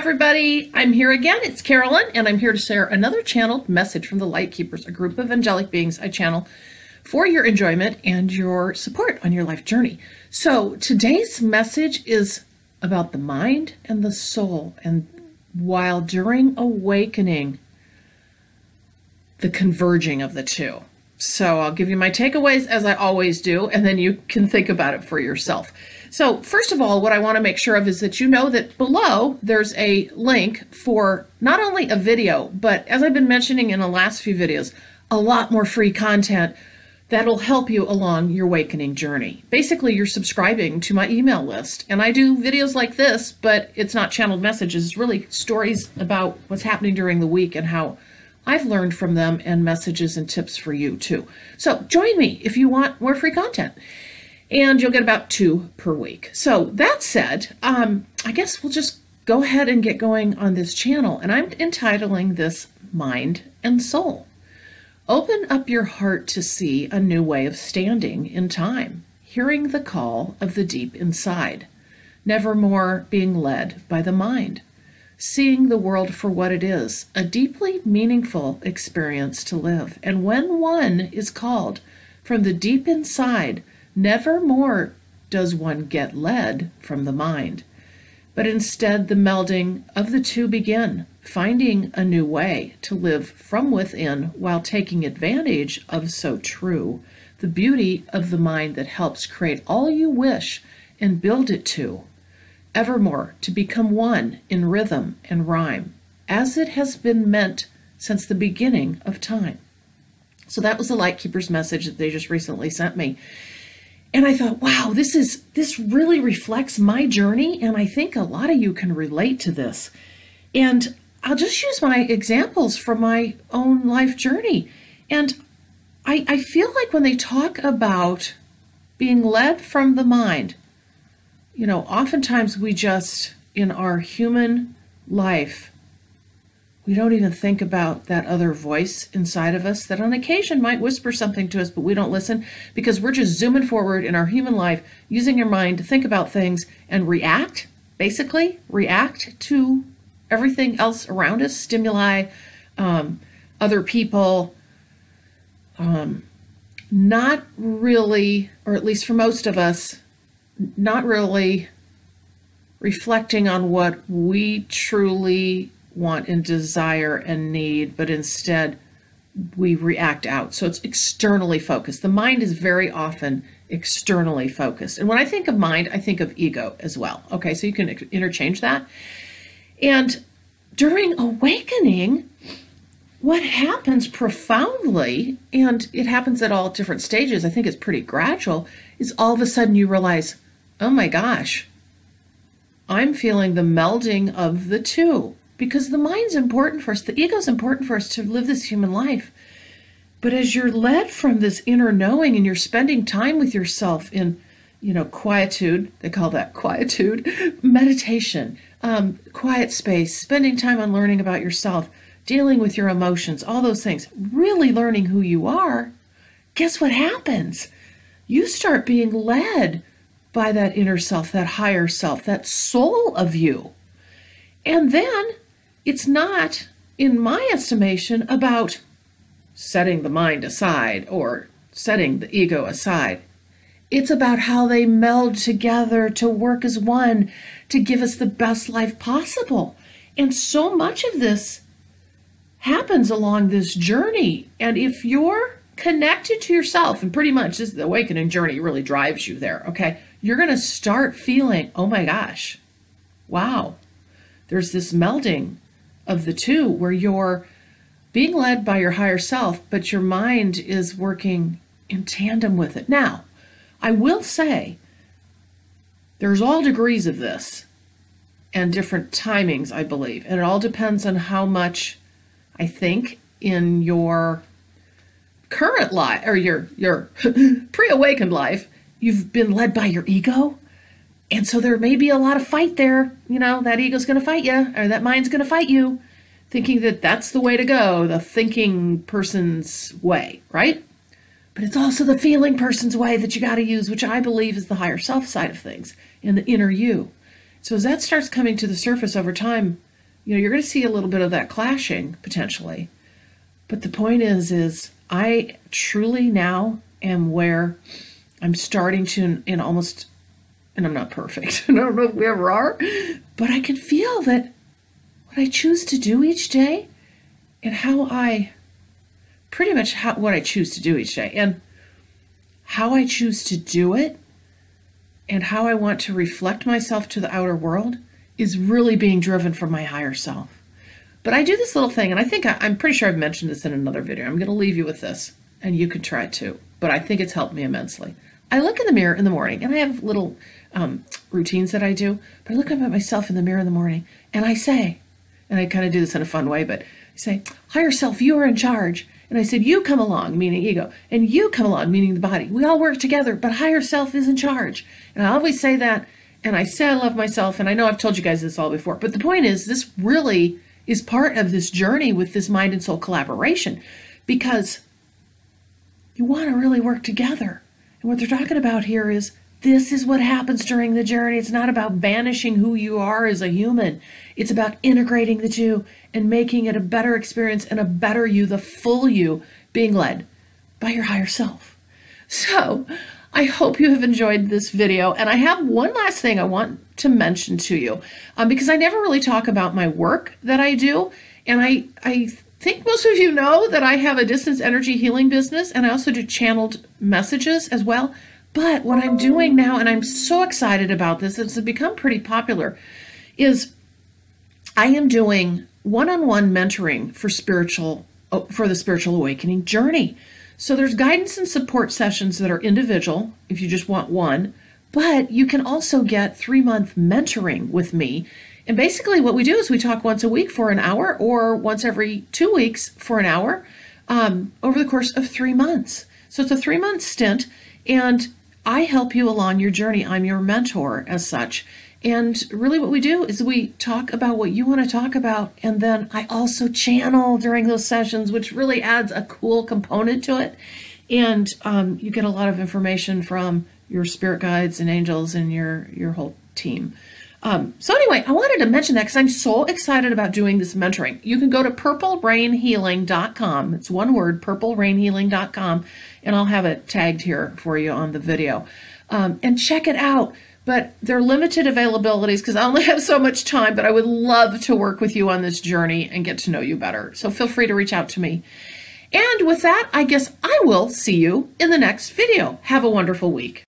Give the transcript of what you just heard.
everybody. I'm here again. It's Carolyn, and I'm here to share another channeled message from the LightKeepers, a group of angelic beings I channel for your enjoyment and your support on your life journey. So today's message is about the mind and the soul, and while during awakening, the converging of the two. So I'll give you my takeaways as I always do, and then you can think about it for yourself. So first of all, what I want to make sure of is that you know that below there's a link for not only a video, but as I've been mentioning in the last few videos, a lot more free content that'll help you along your awakening journey. Basically, you're subscribing to my email list, and I do videos like this, but it's not channeled messages. It's really stories about what's happening during the week and how I've learned from them, and messages and tips for you too. So join me if you want more free content, and you'll get about 2 per week. So that said, I guess we'll just go ahead and get going on this channel, and I'm entitling this Mind and Soul. Open up your heart to see a new way of standing in time, hearing the call of the deep inside, nevermore being led by the mind, seeing the world for what it is, a deeply meaningful experience to live. And when one is called from the deep inside, never more does one get led from the mind, but instead the melding of the two begin, finding a new way to live from within while taking advantage of so true the beauty of the mind that helps create all you wish and build it to, evermore to become one in rhythm and rhyme, as it has been meant since the beginning of time. So that was the LightKeepers message that they just recently sent me. And I thought, wow, this really reflects my journey, and I think a lot of you can relate to this. And I'll just use my examples from my own life journey. And I feel like when they talk about being led from the mind, you know, oftentimes we just, in our human life, we don't even think about that other voice inside of us that on occasion might whisper something to us, but we don't listen because we're just zooming forward in our human life, using our mind to think about things and react, basically react to everything else around us, stimuli, other people, not really, or at least for most of us, not really reflecting on what we truly want and desire and need, but instead we react out. So it's externally focused. The mind is very often externally focused. And when I think of mind, I think of ego as well. Okay, so you can interchange that. And during awakening, what happens profoundly, and it happens at all different stages, I think it's pretty gradual, is all of a sudden you realize, oh my gosh, I'm feeling the melding of the two. Because the mind's important for us, the ego's important for us to live this human life. But as you're led from this inner knowing and you're spending time with yourself in, you know, quietude, they call that quietude, meditation, quiet space, spending time on learning about yourself, dealing with your emotions, all those things, really learning who you are, guess what happens? You start being led by that inner self, that higher self, that soul of you. And then it's not, in my estimation, about setting the mind aside or setting the ego aside. It's about how they meld together to work as one to give us the best life possible. And so much of this happens along this journey. And if you're connected to yourself, and pretty much this is the awakening journey really drives you there, okay? You're going to start feeling, oh my gosh, wow, there's this melding of the two where you're being led by your higher self, but your mind is working in tandem with it. Now, I will say there's all degrees of this and different timings, I believe, and it all depends on how much, I think, in your current life or your pre-awakened life, you've been led by your ego. And so there may be a lot of fight there. You know, that ego's going to fight you, or that mind's going to fight you, thinking that that's the way to go, the thinking person's way, right? But it's also the feeling person's way that you got to use, which I believe is the higher self side of things and the inner you. So as that starts coming to the surface over time, you're going to see a little bit of that clashing potentially. But the point is I truly now am where I'm starting to, and I'm not perfect. I don't know if we ever are, but I can feel that what I choose to do each day and what I choose to do each day and how I choose to do it and how I want to reflect myself to the outer world is really being driven from my higher self. But I do this little thing, and I think I'm pretty sure I've mentioned this in another video. I'm going to leave you with this, and you can try it too. But I think it's helped me immensely. I look in the mirror in the morning, and I have little routines that I do. But I look up at myself in the mirror in the morning, and I say, and I kind of do this in a fun way, but I say, higher self, you are in charge. And I said, you come along, meaning ego, and you come along, meaning the body. We all work together, but higher self is in charge. And I always say that, and I say I love myself, and I know I've told you guys this all before, but the point is, this really is part of this journey with this mind and soul collaboration, because you want to really work together. And what they're talking about here is, this is what happens during the journey. It's not about banishing who you are as a human. It's about integrating the two and making it a better experience and a better you, the full you, being led by your higher self. So I hope you have enjoyed this video. And I have one last thing I want to mention to you, because I never really talk about my work that I do. And I think most of you know that I have a distance energy healing business, and I also do channeled messages as well. But what I'm doing now, and I'm so excited about this, it's become pretty popular, is I am doing one-on-one mentoring for the spiritual awakening journey. So there's guidance and support sessions that are individual, if you just want one, but you can also get 3-month mentoring with me. And basically what we do is we talk once a week for an hour or once every 2 weeks for an hour over the course of 3 months. So it's a 3-month stint, and I help you along your journey. I'm your mentor as such. And really what we do is we talk about what you want to talk about, and then I also channel during those sessions, which really adds a cool component to it. And you get a lot of information from your spirit guides and angels and your whole team. So anyway, I wanted to mention that because I'm so excited about doing this mentoring. You can go to purplerainhealing.com. It's one word, purplerainhealing.com, and I'll have it tagged here for you on the video. And check it out. But they're limited availabilities because I only have so much time, but I would love to work with you on this journey and get to know you better. So feel free to reach out to me. And with that, I guess I will see you in the next video. Have a wonderful week.